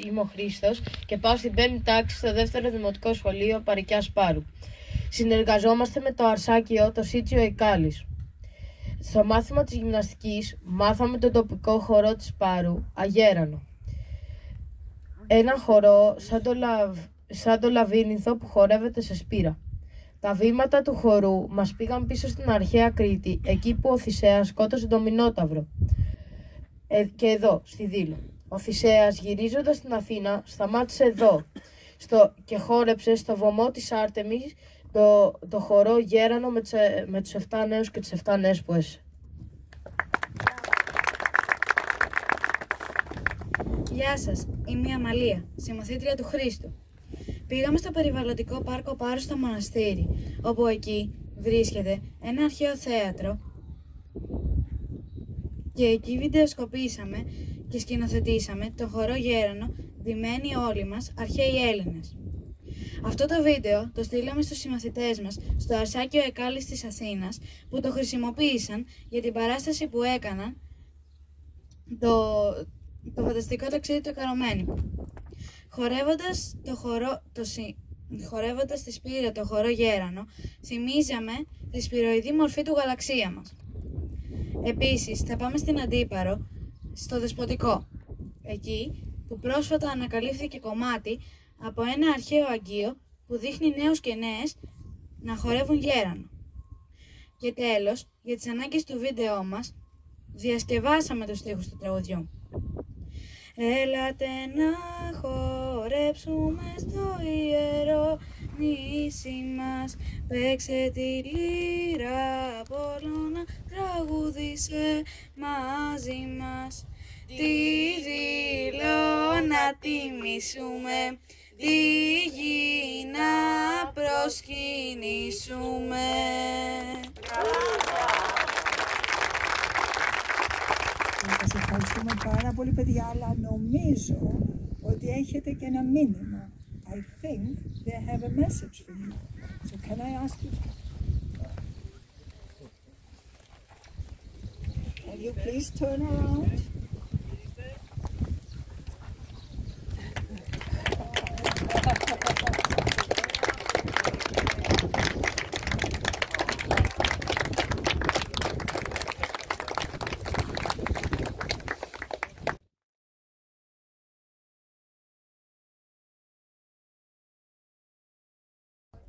Είμαι ο Χρήστος και πάω στην 5η τάξη στο δεύτερο δημοτικό σχολείο Παρικιάς Πάρου. Συνεργαζόμαστε με το αρσάκιο το Σίτσιο Εκάλης. Στο μάθημα της γυμναστικής μάθαμε τον τοπικό χορό της Πάρου, Αγέρανο. Ένα χορό σαν το Λαβύρινθο που χορεύεται σε σπήρα. Τα βήματα του χορού μας πήγαν πίσω στην αρχαία Κρήτη, εκεί που ο Θησέας σκότωσε τον Μινόταυρο. Και εδώ, στη Δήλο. Ο Θησέας, γυρίζοντας στην Αθήνα, σταμάτησε εδώ και χόρεψε στο βωμό της Άρτεμις το χορό Γέρανο με τους 7 νέους και τις 7 νέες που έσαι. Γεια σας, είμαι η Αμαλία, συμμαθήτρια του Χρήστου. Πήγαμε στο περιβαλλοντικό πάρκο Πάρου στο μοναστήρι, όπου εκεί βρίσκεται ένα αρχαίο θέατρο και εκεί βιντεοσκοπήσαμε και σκηνοθετήσαμε το χορό Γέρανο, ντυμένοι όλοι μας αρχαίοι Έλληνες. Αυτό το βίντεο το στείλαμε στους συμμαθητές μας στο Αρσάκιο Εκάλης της Αθήνας, που το χρησιμοποίησαν για την παράσταση που έκαναν το φανταστικό ταξίδι του Καρομένικου. Χορεύοντας τη σπήρα το χορό Γέρανο, θυμίζαμε τη σπυροειδή μορφή του γαλαξία μας. Επίσης, θα πάμε στην Αντίπαρο, στο Δεσποτικό, εκεί που πρόσφατα ανακαλύφθηκε κομμάτι από ένα αρχαίο αγγείο που δείχνει νέους και νέες να χορεύουν γέρανο. Και τέλος, για τις ανάγκες του βίντεό μας, διασκευάσαμε τους στίχους του τραγουδιού. Έλατε να χορέψουμε στο ιερό νησί μας, παίξε τη λύρα, Απόλλωνα τραγούδισε μαζί μας. Τη Δήλο να τιμήσουμε, τη γη να προσκυνήσουμε. Σας ευχαριστούμε πάρα πολύ, παιδιά, αλλά νομίζω ότι έχετε και ένα μήνυμα. I think they have a message for you. So can I ask you? Can you please turn around?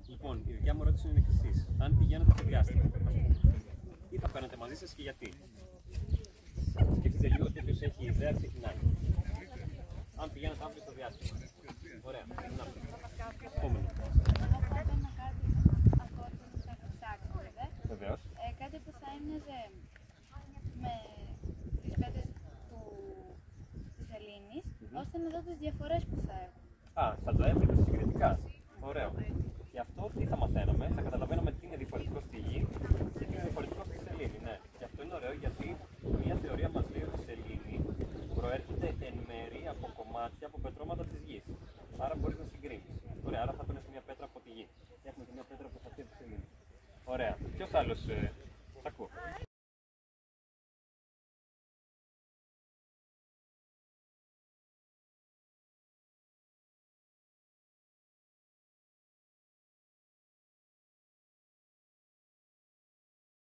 Λοιπόν, η δικιά μου ερώτηση είναι η εξής. Αν πηγαίνετε στο διάστημα, τι θα παίρνετε μαζί σας και γιατί? Σκεφτείτε λίγο ότι όποιος έχει ιδέα ξεκινάει. Αν πηγαίνετε αύριο στο διάστημα. Ωραία. Επόμενο. Βεβαίως. Κάτι που θα έμοιαζε με τις πέτρες της Ελλήνης, ώστε να δω τις διαφορές που θα έχουν. Θα το έβριτε συγκριτικά. Ωραίο. Γι' αυτό τι θα μαθαίναμε, θα καταλαβαίνουμε τι είναι διαφορετικό στη Γη και τι είναι διαφορετικό στη Σελήνη. Ναι. Και αυτό είναι ωραίο γιατί μια θεωρία μας λέει ότι η Σελήνη προέρχεται εν μέρει από κομμάτια από πετρώματα της Γης. Άρα μπορείς να συγκρίνεις. Ωραία, άρα θα παίρνεις μια πέτρα από τη Γη. Και έχουμε και μια πέτρα που θα πει τη Σελήνη. Ωραία. Ποιος άλλος